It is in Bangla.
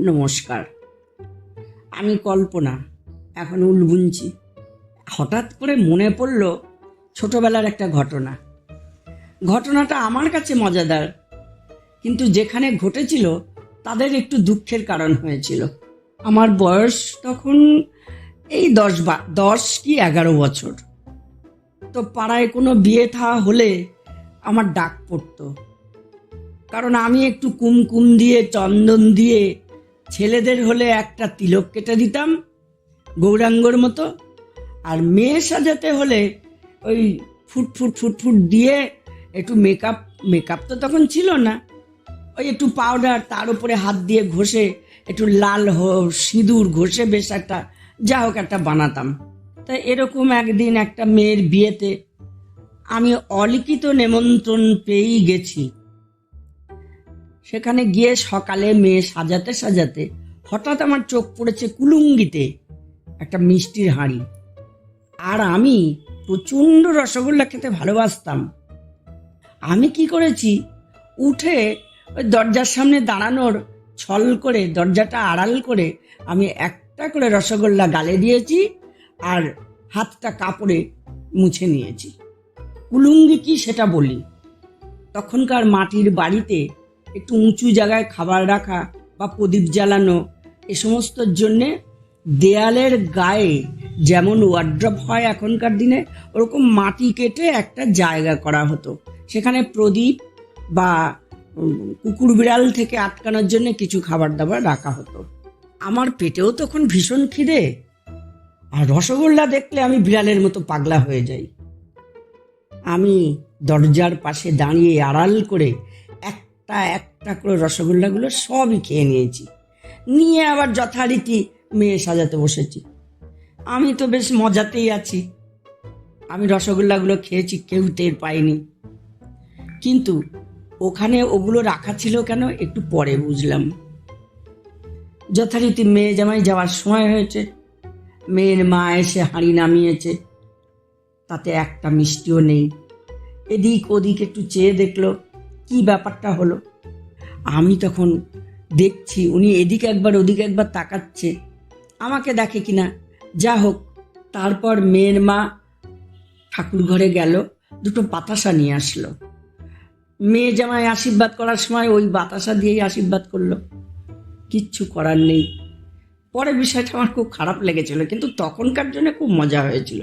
নমস্কার, আমি কল্পনা। এখন উল বুনছি। হঠাৎ করে মনে পড়ল ছোটবেলার একটা ঘটনাটা আমার কাছে মজাদার, কিন্তু যেখানে ঘটেছিল তাদের একটু দুঃখের কারণ হয়েছিল। আমার বয়স তখন এই 10 কি 11 বছর। তো পাড়ায় কোনো বিয়ে থা হলে আমার ডাক পড়তো, কারণ আমি একটু কুমকুম দিয়ে চন্দন দিয়ে, ছেলেদের হলে একটা তিলক কেটে দিতাম গৌরাঙ্গর মতো, আর মেয়ে সাজাতে হলে ওই ফুট দিয়ে একটু মেকআপ তো তখন ছিল না, ওই একটু পাউডার, তার উপরে হাত দিয়ে ঘষে একটু লাল সিঁদুর ঘষে বেশ একটা যা হোক একটা বানাতাম। তাই এরকম একদিন একটা মেয়ের বিয়েতে আমি অলিখিত নেমন্ত্রণ পেয়েই গেছি। সেখানে গিয়ে সকালে মেয়ে সাজাতে সাজাতে হঠাৎ আমার চোখ পড়েছে কুলুঙ্গিতে একটা মিষ্টির হাঁড়ি। আর আমি প্রচণ্ড রসগোল্লা খেতে ভালোবাসতাম। আমি কি করেছি, উঠে ওই দরজার সামনে দাঁড়ানোর ছল করে দরজাটা আড়াল করে আমি একটা করে রসগোল্লা গালে দিয়েছি আর হাতটা কাপড়ে মুছে নিয়েছি। কুলুঙ্গি কি সেটা বলি। তখনকার মাটির বাড়িতে একটু উঁচু জায়গায় খাবার রাখা বা প্রদীপ জ্বালানো, এ সমস্তর জন্যে দেয়ালের গায়ে যেমন ওয়ার্ড্রপ হয় এখনকার দিনে, ওরকম মাটি কেটে একটা জায়গা করা হতো। সেখানে প্রদীপ বা কুকুর বিড়াল থেকে আটকানোর জন্য কিছু খাবার দাবার রাখা হতো। আমার পেটেও তখন ভীষণ খিদে, আর রসগোল্লা দেখলে আমি বিড়ালের মতো পাগলা হয়ে যাই। আমি দরজার পাশে দাঁড়িয়ে আড়াল করে একটা একটা করে রসগোল্লাগুলো সবই খেয়ে নিয়েছি। নিয়ে আবার যথারীতি মেয়ে সাজাতে বসেছি। আমি তো বেশ মজাতেই আছি। আমি রসগোল্লাগুলো খেয়েছি, কেউ টের পাইনি। কিন্তু ওখানে ওগুলো রাখা ছিল কেন একটু পরে বুঝলাম। যথারীতি মেয়ে জামাই যাওয়ার সময় হয়েছে। মেয়ের মা এসে হাঁড়ি নামিয়েছে, তাতে একটা মিষ্টিও নেই। এদিক ওদিক একটু চেয়ে দেখলো কি ব্যাপারটা হলো। আমি তখন দেখছি উনি এদিকে একবার ওদিকে একবার তাকাচ্ছে, আমাকে দেখে কিনা। যা হোক, তারপর মেয়ের মা ঠাকুর ঘরে গেল, দুটো বাতাসা নিয়ে আসলো। মেয়ে জামাই আশীর্বাদ করার সময় ওই বাতাসা দিয়েই আশীর্বাদ করলো। কিচ্ছু করার নেই। পরে বিষয়টা আমার খুব খারাপ লেগেছিল, কিন্তু তখনকার জন্য খুব মজা হয়েছিল।